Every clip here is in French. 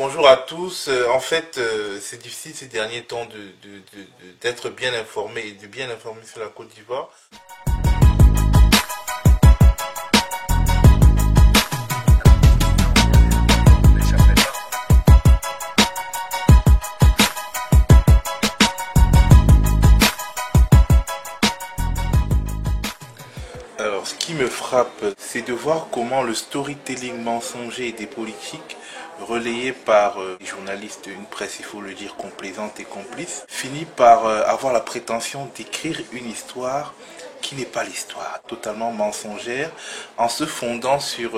Bonjour à tous. C'est difficile ces derniers temps d'être bien informé et de bien informer sur la Côte d'Ivoire. Alors, ce qui me frappe, c'est de voir comment le storytelling mensonger des politiques, relayé par les journalistes, une presse, il faut le dire, complaisante et complice, finit par avoir la prétention d'écrire une histoire qui n'est pas l'histoire, totalement mensongère, en se fondant sur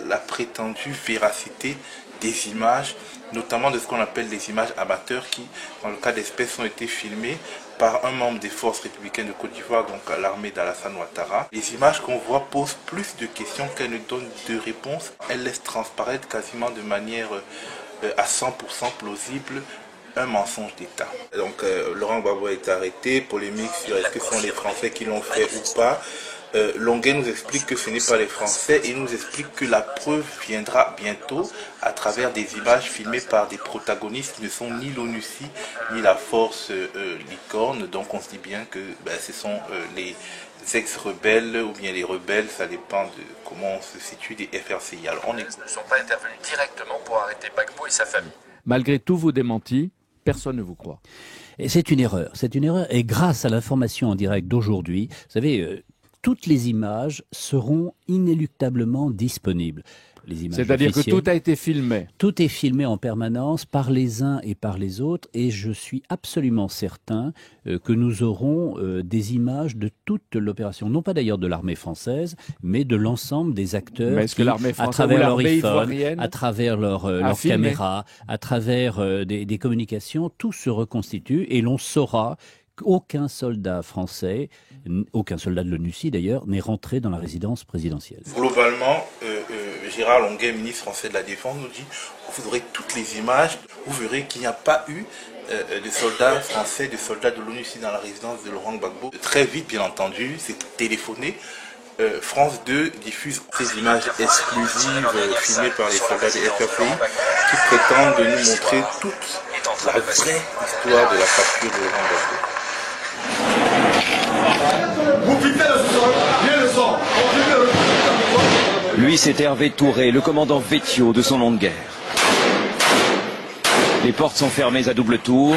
la prétendue véracité des images, notamment de ce qu'on appelle les images amateurs qui, dans le cas d'espèces, ont été filmées par un membre des forces républicaines de Côte d'Ivoire, donc à l'armée d'Alassane Ouattara. Les images qu'on voit posent plus de questions qu'elles ne donnent de réponses. Elles laissent transparaître quasiment de manière à 100% plausible un mensonge d'État. Donc Laurent Gbagbo a été arrêté, polémique sur est-ce que ce sont les Français qui l'ont fait ou pas. Longuet nous explique que ce n'est pas les Français et nous explique que la preuve viendra bientôt à travers des images filmées par des protagonistes qui ne sont ni l'ONUCI ni la force Licorne. Donc on se dit bien que ce sont les ex-rebelles ou bien les rebelles, ça dépend de comment on se situe des FRCI. Alors on ne sont pas intervenus directement pour arrêter Gbagbo et sa famille. Malgré tous vos démentis, personne ne vous croit. Et c'est une erreur. Et grâce à l'information en direct d'aujourd'hui, vous savez, toutes les images seront inéluctablement disponibles. C'est-à-dire que tout a été filmé. Tout est filmé en permanence par les uns et par les autres, et je suis absolument certain que nous aurons des images de toute l'opération, non pas d'ailleurs de l'armée française, mais de l'ensemble des acteurs qui, à travers leur iPhone, à travers leur caméra, à travers des communications, tout se reconstitue et l'on saura qu'aucun soldat français, aucun soldat de l'ONUCI d'ailleurs, n'est rentré dans la résidence présidentielle. Globalement, Gérard Longuet, ministre français de la Défense, nous dit vous aurez toutes les images, vous verrez qu'il n'y a pas eu de soldats français, de soldats de l'ONUCI dans la résidence de Laurent Gbagbo. Très vite, bien entendu, c'est téléphoné. France 2 diffuse ces images exclusives filmées par les soldats des FRPI qui prétendent nous montrer toute la vraie histoire de la capture de Laurent Gbagbo. Lui, c'est Hervé Touré, le commandant Vétio de son nom de guerre. Les portes sont fermées à double tour.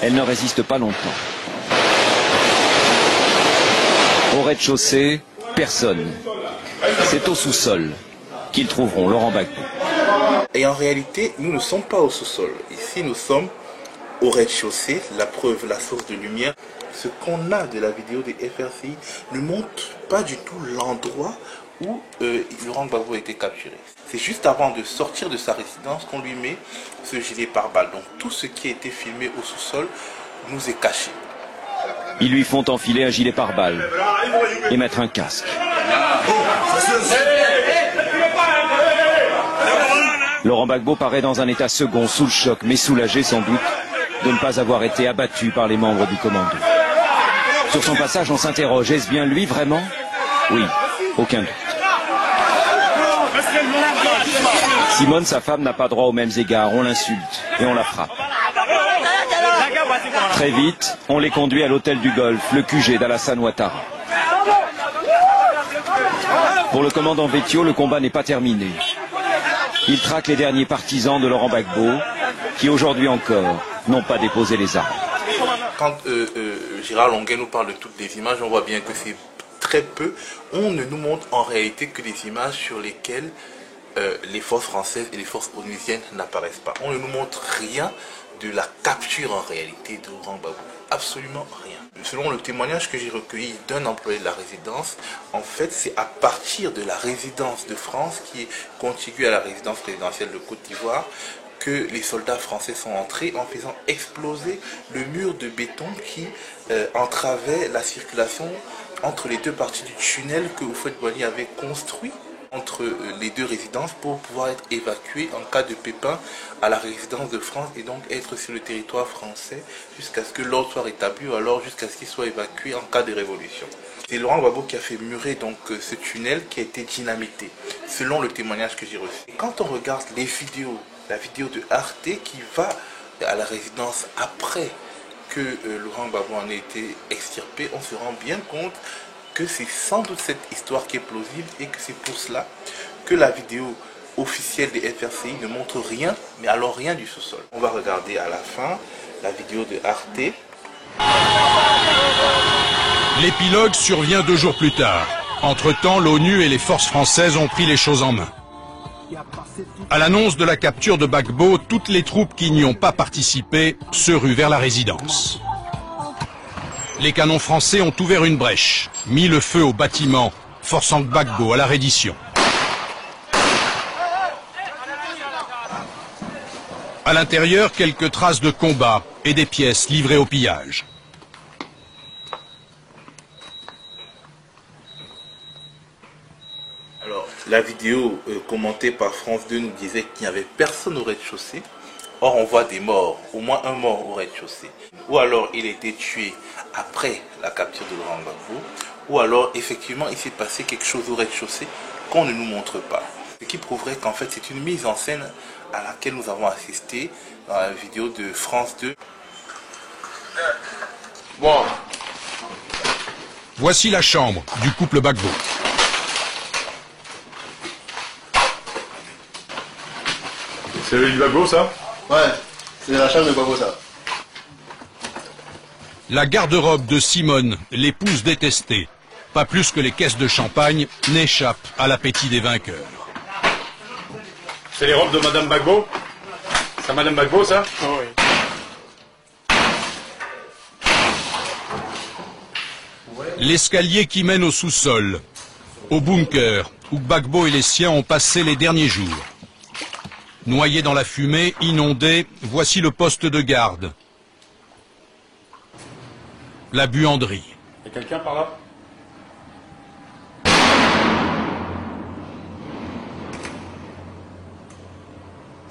Elles ne résistent pas longtemps. Au rez-de-chaussée, personne. C'est au sous-sol qu'ils trouveront Laurent Gbagbo. Et en réalité, nous ne sommes pas au sous-sol. Ici, nous sommes au rez-de-chaussée. La preuve, la source de lumière. Ce qu'on a de la vidéo des FRCI ne montre pas du tout l'endroit où Laurent Gbagbo a été capturé. C'est juste avant de sortir de sa résidence qu'on lui met ce gilet pare-balles. Donc tout ce qui a été filmé au sous-sol nous est caché. Ils lui font enfiler un gilet pare-balles et mettre un casque. Laurent Gbagbo paraît dans un état second, sous le choc, mais soulagé sans doute de ne pas avoir été abattu par les membres du commando. Sur son passage, on s'interroge, est-ce bien lui vraiment? Oui, aucun doute. Simone, sa femme, n'a pas droit aux mêmes égards, on l'insulte et on la frappe. Très vite, on les conduit à l'hôtel du Golfe, le QG d'Alassane Ouattara. Pour le commandant Vétio, le combat n'est pas terminé. Il traque les derniers partisans de Laurent Gbagbo, qui aujourd'hui encore n'ont pas déposé les armes. Quand Gérard Longuet nous parle de toutes les images, on voit bien que c'est très peu. On ne nous montre en réalité que des images sur lesquelles les forces françaises et les forces onusiennes n'apparaissent pas. On ne nous montre rien de la capture en réalité de Laurent Gbagbo. Absolument rien. Selon le témoignage que j'ai recueilli d'un employé de la résidence, en fait c'est à partir de la résidence de France qui est contiguë à la résidence présidentielle de Côte d'Ivoire que les soldats français sont entrés en faisant exploser le mur de béton qui entravait la circulation entre les deux parties du tunnel que Houphouët-Boigny avait construit entre les deux résidences pour pouvoir être évacué en cas de pépin à la résidence de France et donc être sur le territoire français jusqu'à ce que l'ordre soit rétabli ou alors jusqu'à ce qu'il soit évacué en cas de révolution. C'est Laurent Gbagbo qui a fait murer donc ce tunnel qui a été dynamité, selon le témoignage que j'ai reçu. Et quand on regarde les vidéos la vidéo de Arte qui va à la résidence après que Laurent Gbagbo en ait été extirpé. On se rend bien compte que c'est sans doute cette histoire qui est plausible et que c'est pour cela que la vidéo officielle des FRCI ne montre rien, mais alors rien du sous-sol. On va regarder à la fin la vidéo de Arte. L'épilogue survient 2 jours plus tard. Entre-temps, l'ONU et les forces françaises ont pris les choses en main. À l'annonce de la capture de Gbagbo, toutes les troupes qui n'y ont pas participé se ruent vers la résidence. Les canons français ont ouvert une brèche, mis le feu au bâtiment, forçant Gbagbo à la reddition. À l'intérieur, quelques traces de combat et des pièces livrées au pillage. Alors, la vidéo commentée par France 2 nous disait qu'il n'y avait personne au rez-de-chaussée. Or, on voit des morts, au moins un mort au rez-de-chaussée. Ou alors, il a été tué après la capture de Laurent Gbagbo. Ou alors, effectivement, il s'est passé quelque chose au rez-de-chaussée qu'on ne nous montre pas. Ce qui prouverait qu'en fait, c'est une mise en scène à laquelle nous avons assisté dans la vidéo de France 2. Bon. Voici la chambre du couple Gbagbo. C'est le lit de Gbagbo, ça? Ouais, c'est la chambre de Gbagbo, ça. La garde-robe de Simone, l'épouse détestée, pas plus que les caisses de champagne, n'échappe à l'appétit des vainqueurs. C'est les robes de Madame Gbagbo? C'est Madame Gbagbo, ça? Oui. L'escalier qui mène au sous-sol, au bunker, où Gbagbo et les siens ont passé les derniers jours. Noyés dans la fumée, inondés, voici le poste de garde. La buanderie. Il y a quelqu'un par là?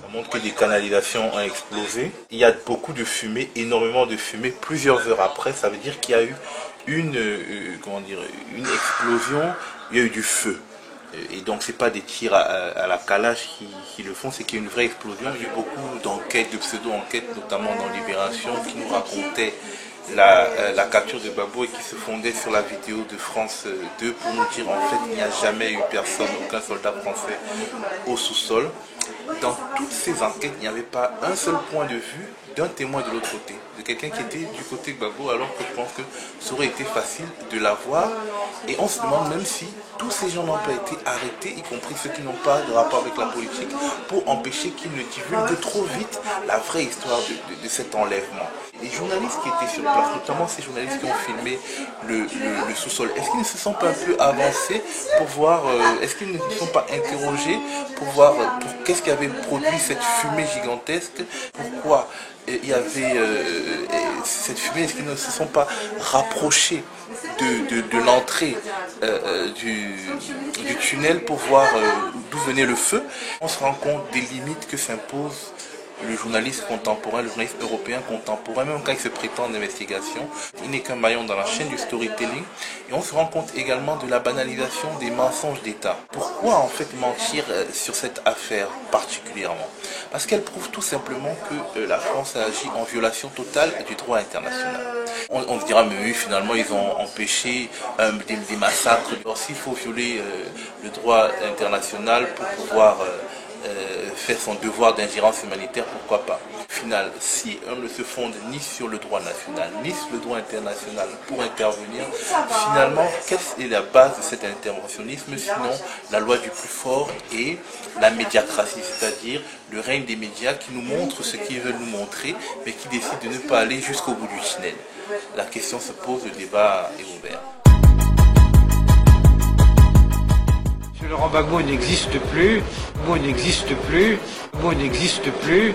Ça montre que des canalisations ont explosé. Il y a beaucoup de fumée, énormément de fumée. Plusieurs heures après, ça veut dire qu'il y a eu une explosion, il y a eu du feu. Et donc c'est pas des tirs à la calage qui le font, c'est qu'il y a une vraie explosion. Il y a eu beaucoup d'enquêtes, de pseudo-enquêtes, notamment dans Libération, qui nous racontaient la capture de Gbagbo et qui se fondait sur la vidéo de France 2 pour nous dire en fait il n'y a jamais eu personne, aucun soldat français au sous-sol. Dans toutes ces enquêtes, il n'y avait pas un seul point de vue d'un témoin de l'autre côté, de quelqu'un qui était du côté de Gbagbo, alors que je pense que ça aurait été facile de l'avoir. Et on se demande même si tous ces gens n'ont pas été arrêtés, y compris ceux qui n'ont pas de rapport avec la politique, pour empêcher qu'ils ne divulguent trop vite la vraie histoire de cet enlèvement. Les journalistes qui étaient sur place, notamment ces journalistes qui ont filmé le sous-sol, est-ce qu'ils ne se sont pas un peu avancés pour voir, est-ce qu'ils ne se sont pas interrogés pour voir qu'est-ce qui avait produit cette fumée gigantesque, pourquoi il y avait cette fumée, est-ce qu'ils ne se sont pas rapprochés de l'entrée du tunnel pour voir d'où venait le feu? On se rend compte des limites que s'impose le journaliste contemporain, le journaliste européen contemporain, même quand il se prétend d'investigation. Il n'est qu'un maillon dans la chaîne du storytelling. Et on se rend compte également de la banalisation des mensonges d'État. Pourquoi en fait mentir sur cette affaire particulièrement? Parce qu'elle prouve tout simplement que la France a agi en violation totale du droit international. On se dira, mais oui, finalement, ils ont empêché des massacres. Alors s'il faut violer le droit international pour pouvoir faire son devoir d'ingérence humanitaire, pourquoi pas? Au final, si on ne se fonde ni sur le droit national, ni sur le droit international pour intervenir, finalement, quelle est la base de cet interventionnisme, sinon la loi du plus fort et la médiacratie, c'est-à-dire le règne des médias qui nous montrent ce qu'ils veulent nous montrer, mais qui décident de ne pas aller jusqu'au bout du tunnel. La question se pose, le débat est ouvert. Laurent Gbagbo n'existe plus, Gbagbo n'existe plus, Gbagbo n'existe plus.